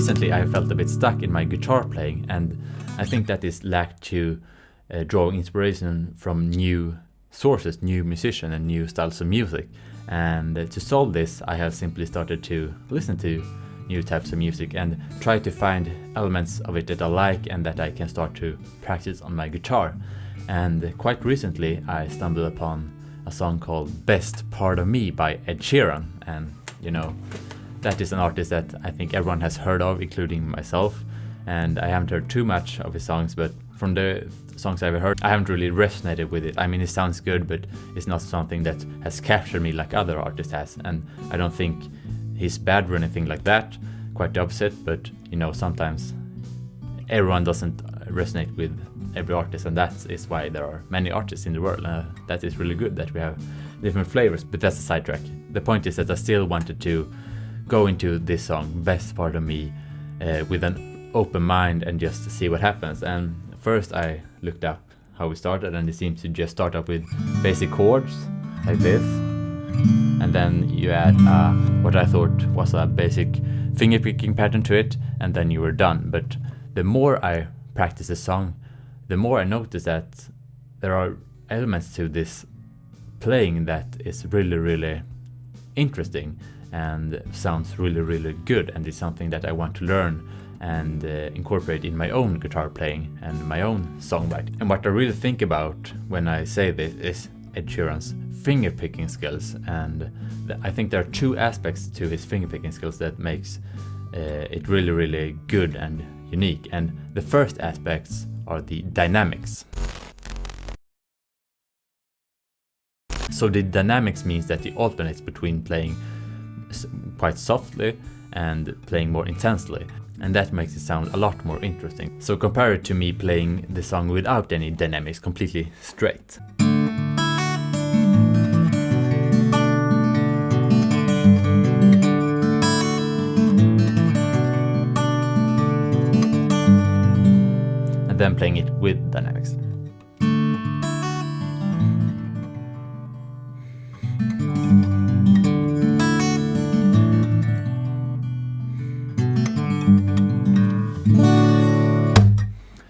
recently I felt a bit stuck in my guitar playing, and I think that is lack to draw inspiration from new sources, new musicians and new styles of music. And to solve this, I have simply started to listen to new types of music and try to find elements of it that I like and that I can start to practice on my guitar. And quite recently I stumbled upon a song called Best Part of Me by Ed Sheeran, and that is an artist that I think everyone has heard of, including myself, and I haven't heard too much of his songs, but from the songs I've heard I haven't really resonated with it. I mean, it sounds good, but it's not something that has captured me like other artists has, and I don't think he's bad or anything like that, quite the opposite, but sometimes everyone doesn't resonate with every artist, and that is why there are many artists in the world. That is really good that we have different flavors, but that's a sidetrack. The point is that I still wanted to go into this song, Best Part of Me, with an open mind and just see what happens. And first I looked up how we started, and it seems to just start up with basic chords like this, and then you add what I thought was a basic finger picking pattern to it, and then you were done. But the more I practice the song, the more I notice that there are elements to this playing that is really, really interesting and sounds really, really good, and it's something that I want to learn and incorporate in my own guitar playing and my own songwriting. And what I really think about when I say this is Ed Sheeran's finger picking skills, and I think there are two aspects to his finger picking skills that makes it really, really good and unique. And the first aspects are the dynamics. So the dynamics means that he alternates between playing quite softly and playing more intensely, and that makes it sound a lot more interesting. So compare it to me playing the song without any dynamics, completely straight. And then playing it with dynamics.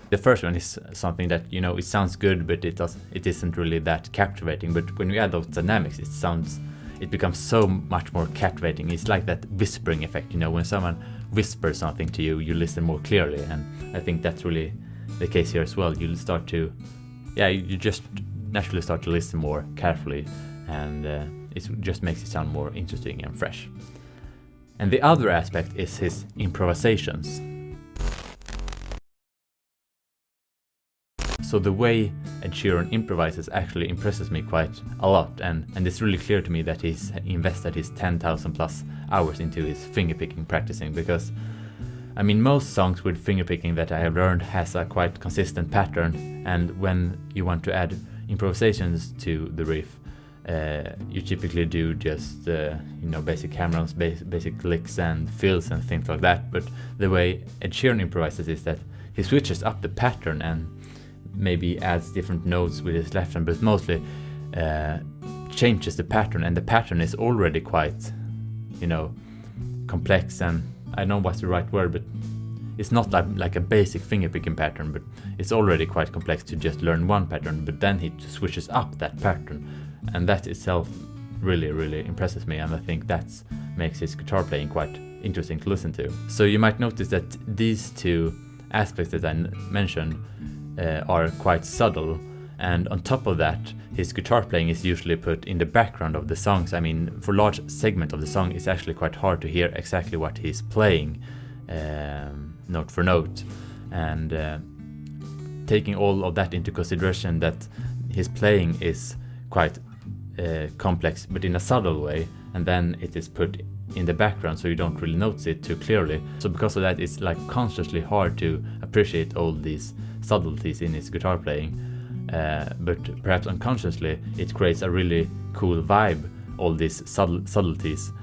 The first one is something that it sounds good, but it isn't really that captivating. But when you add those dynamics, it becomes so much more captivating. It's like that whispering effect. When someone whispers something to you, you listen more clearly, and I think that's really the case here as well. You'll start to, you just naturally start to listen more carefully, and it just makes it sound more interesting and fresh. And the other aspect is his improvisations. So the way Ed Sheeran improvises actually impresses me quite a lot, and it's really clear to me that he's invested his 10,000 plus hours into his fingerpicking practicing, because most songs with fingerpicking that I have learned has a quite consistent pattern, and when you want to add improvisations to the riff, you typically do just basic hammer-ons, basic licks and fills and things like that. But the way Ed Sheeran improvises is that he switches up the pattern and maybe adds different notes with his left hand, but mostly changes the pattern, and the pattern is already quite complex, and I don't know what's the right word, but it's not like a basic finger picking pattern, but it's already quite complex to just learn one pattern, but then he switches up that pattern, and that itself really, really impresses me, and I think that makes his guitar playing quite interesting to listen to. So you might notice that these two aspects that I mentioned are quite subtle, and on top of that, his guitar playing is usually put in the background of the songs. For large segment of the song, it's actually quite hard to hear exactly what he's playing, note for note, and taking all of that into consideration, that his playing is quite complex, but in a subtle way, and then it is put in the background so you don't really notice it too clearly. So because of that, it's like consciously hard to appreciate all these subtleties in his guitar playing, but perhaps unconsciously it creates a really cool vibe, all these subtleties,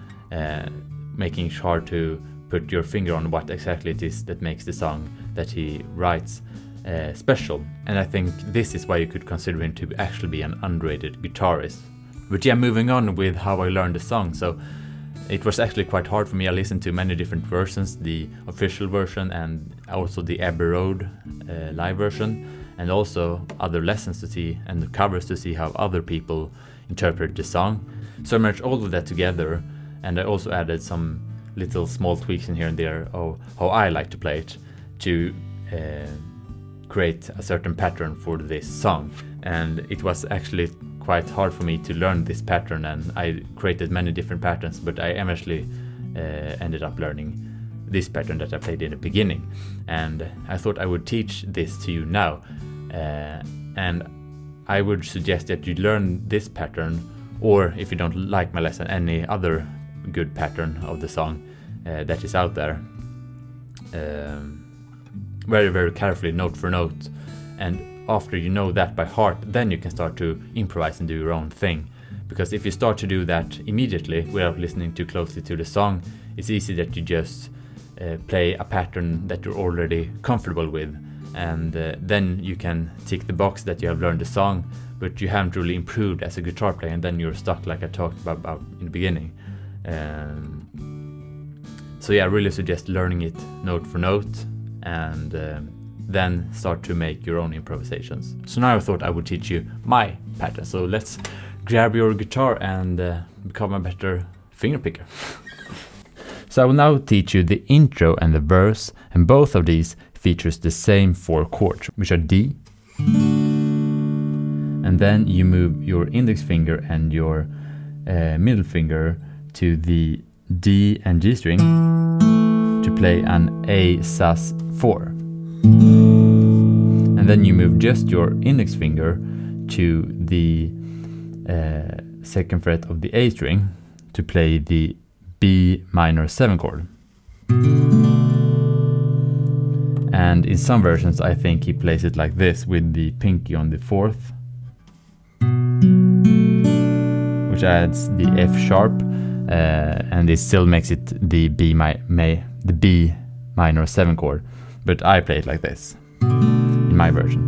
making it hard to put your finger on what exactly it is that makes the song that he writes special. And I think this is why you could consider him to actually be an underrated guitarist. But moving on with how I learned the song. So It was actually quite hard for me. I listened to many different versions, the official version and also the Abbey Road live version, and also other lessons to see and the covers to see how other people interpret the song. So I merged all of that together, and I also added some little small tweaks in here and there of how I like to play it to create a certain pattern for this song. And it was actually quite hard for me to learn this pattern, and I created many different patterns, but I eventually ended up learning this pattern that I played in the beginning. And I thought I would teach this to you now, and I would suggest that you learn this pattern, or if you don't like my lesson, any other good pattern of the song that is out there, very, very carefully, note for note. And after you know that by heart, then you can start to improvise and do your own thing. Because if you start to do that immediately without listening too closely to the song, it's easy that you just play a pattern that you're already comfortable with, and then you can tick the box that you have learned the song, but you haven't really improved as a guitar player, and then you're stuck like I talked about in the beginning. So yeah, I really suggest learning it note for note, and then start to make your own improvisations. So now I thought I would teach you my pattern. So let's grab your guitar and become a better finger picker. So I will now teach you the intro and the verse, and both of these features the same 4 chords, which are D. And then you move your index finger and your middle finger to the D and G string to play an A sus 4. And then you move just your index finger to the 2nd fret of the A string to play the B minor 7 chord. And in some versions I think he plays it like this, with the pinky on the 4th, which adds the F sharp, and it still makes it the B minor 7 chord, but I play it like this in my version.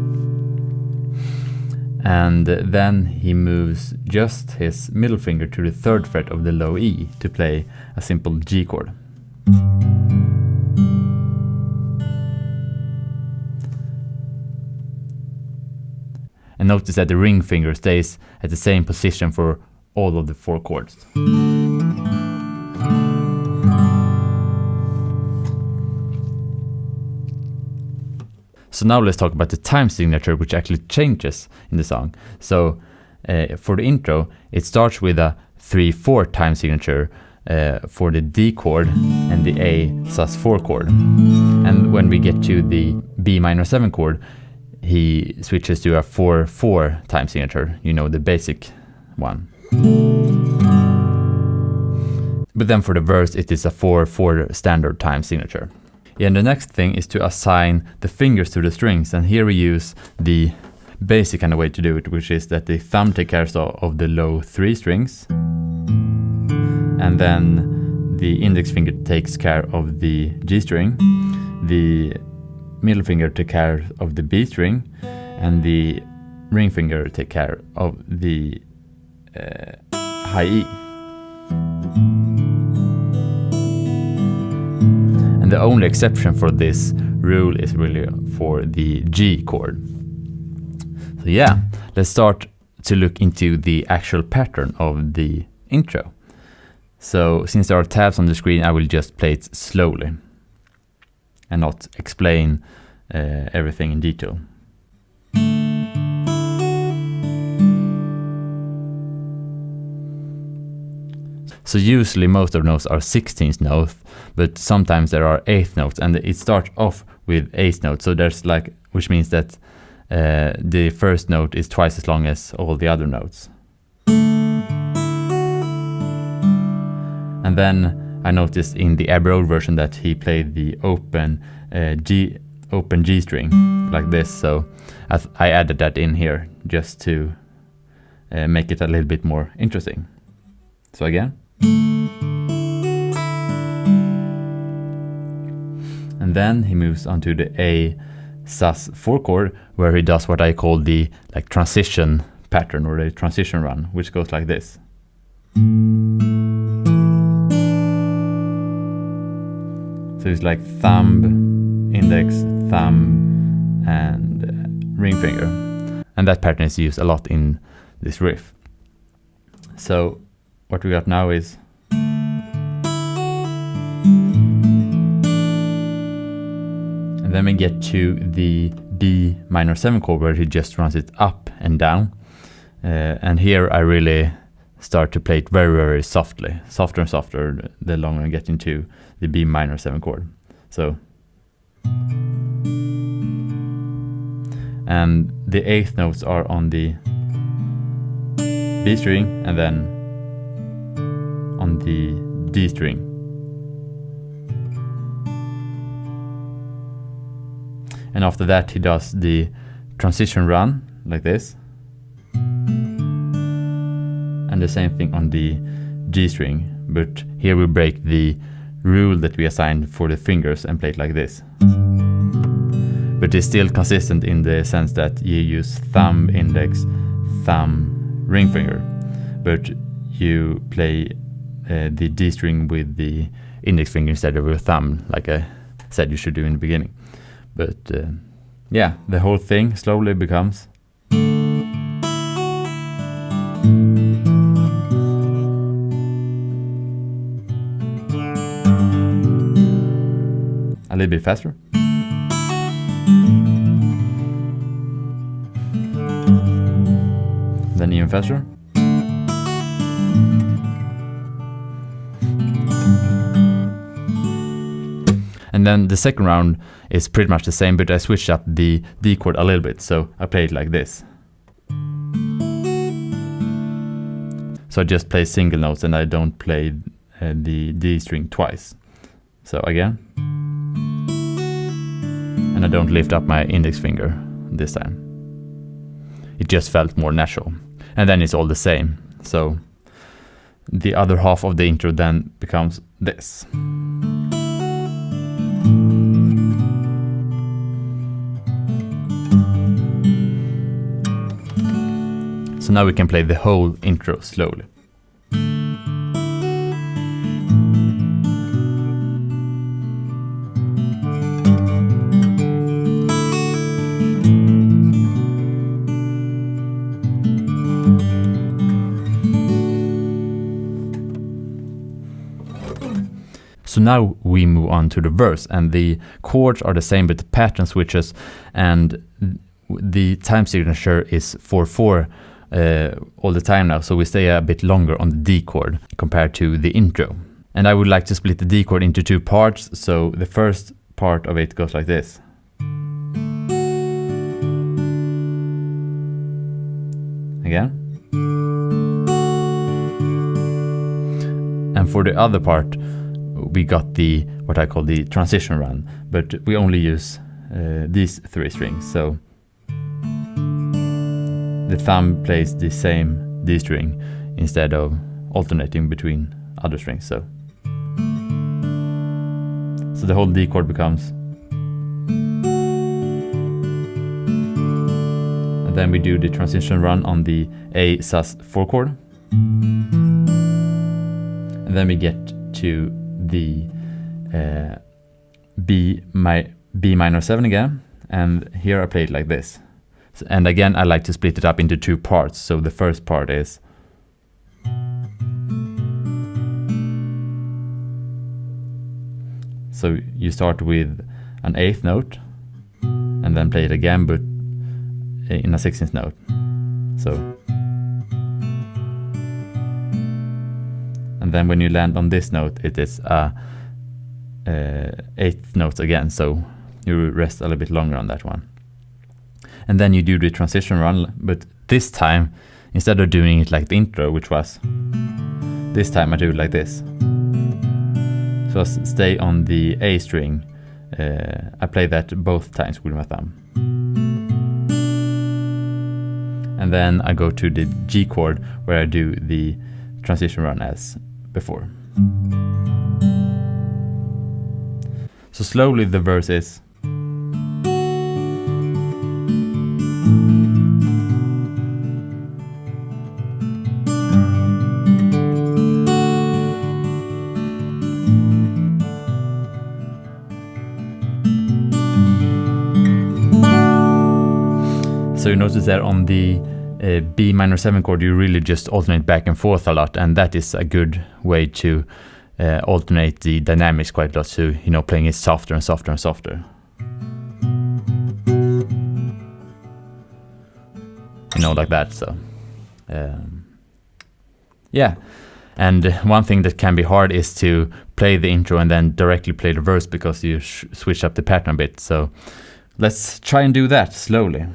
And then he moves just his middle finger to the 3rd fret of the low E to play a simple G chord. And notice that the ring finger stays at the same position for all of the 4 chords. So now let's talk about the time signature, which actually changes in the song. So for the intro, it starts with a 3/4 time signature for the D chord and the A sus 4 chord. And when we get to the B minor 7 chord, he switches to a 4/4 time signature, you know, the basic one. But then for the verse, it is a 4/4 standard time signature. Yeah, and the next thing is to assign the fingers to the strings, and here we use the basic kind of way to do it, which is that the thumb takes care of the low 3 strings, and then the index finger takes care of the G string, the middle finger takes care of the B string, and the ring finger takes care of the high E. And the only exception for this rule is really for the G chord. So yeah, let's start to look into the actual pattern of the intro. So since there are tabs on the screen, I will just play it slowly and not explain everything in detail. So usually most of the notes are 16th notes, but sometimes there are 8th notes, and it starts off with 8th notes. So there's like, which means that the first note is twice as long as all the other notes. And then I noticed in the Abbey Road version that he played the open G string like this. So I added that in here just to make it a little bit more interesting. So again. And then he moves on to the A sus 4 chord, where he does what I call the like transition pattern, or the transition run, which goes like this. it's like thumb, index, thumb, and ring finger. And that pattern is used a lot in this riff. So what we got now is and then we get to the B minor 7 chord where he just runs it up and down. And here I really start to play it very, very softly, softer and softer the longer I get into the B minor 7 chord. So, and the 8th notes are on the B string and then on the D string. And after that he does the transition run like this. And the same thing on the G string, but here we break the rule that we assigned for the fingers and play it like this. But it's still consistent in the sense that you use thumb, index, thumb, ring finger, but you play the D string with the index finger instead of your thumb, like I said you should do in the beginning. But yeah, the whole thing slowly becomes a little bit faster. Then even faster. And then the second round is pretty much the same, but I switched up the D chord a little bit, so I play it like this. So I just play single notes and I don't play the D string twice. So again. And I don't lift up my index finger this time. It just felt more natural. And then it's all the same. So the other half of the intro then becomes this. So now we can play the whole intro slowly. So now we move on to the verse, and the chords are the same, but the pattern switches, and the time signature is 4/4 all the time now, so we stay a bit longer on the D chord compared to the intro. And I would like to split the D chord into two parts, so the first part of it goes like this. Again. And for the other part, we got the what I call the transition run, but we only use these three strings. So the thumb plays the same D string instead of alternating between other strings. So the whole D chord becomes, and then we do the transition run on the A sus4 chord, and then we get to the B minor 7 again, and here I play it like this. So, and again I like to split it up into two parts. So the first part is so you start with an 8th note and then play it again, but in a 16th note. So and then when you land on this note, it is a 8th note again, so you rest a little bit longer on that one. And then you do the transition run, but this time, instead of doing it like the intro, which was, this time I do it like this. So I stay on the A string. I play that both times with my thumb. And then I go to the G chord where I do the transition run as before. So slowly the verse is So you notice that on the B minor 7 chord, you really just alternate back and forth a lot, and that is a good way to alternate the dynamics quite a lot. So, you know, playing it softer and softer and softer. You know, like that. So, yeah. And one thing that can be hard is to play the intro and then directly play the verse, because you switch up the pattern a bit. So let's try and do that slowly.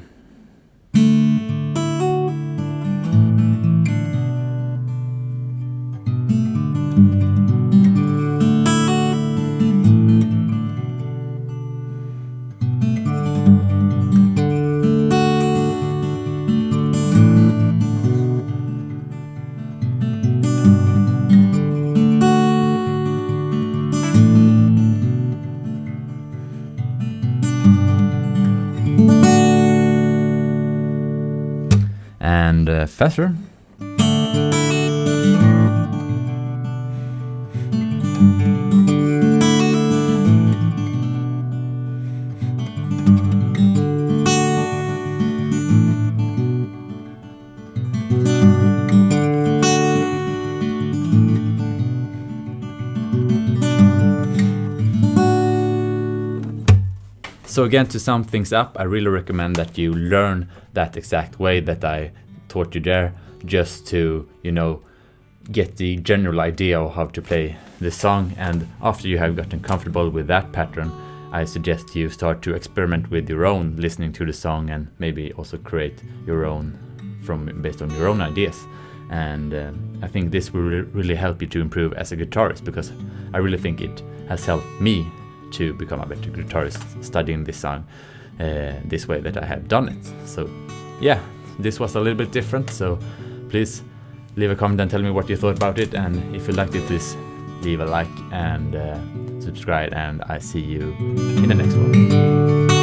And faster. So again, to sum things up, I really recommend that you learn that exact way that I taught you there, just to, you know, get the general idea of how to play the song. And after you have gotten comfortable with that pattern, I suggest you start to experiment with your own, listening to the song, and maybe also create your own based on your own ideas. And I think this will really help you to improve as a guitarist, because I really think it has helped me to become a better guitarist studying this song this way that I have done it. So yeah, this was a little bit different, so please leave a comment and tell me what you thought about it, and if you liked it, please leave a like and subscribe, and I see you in the next one.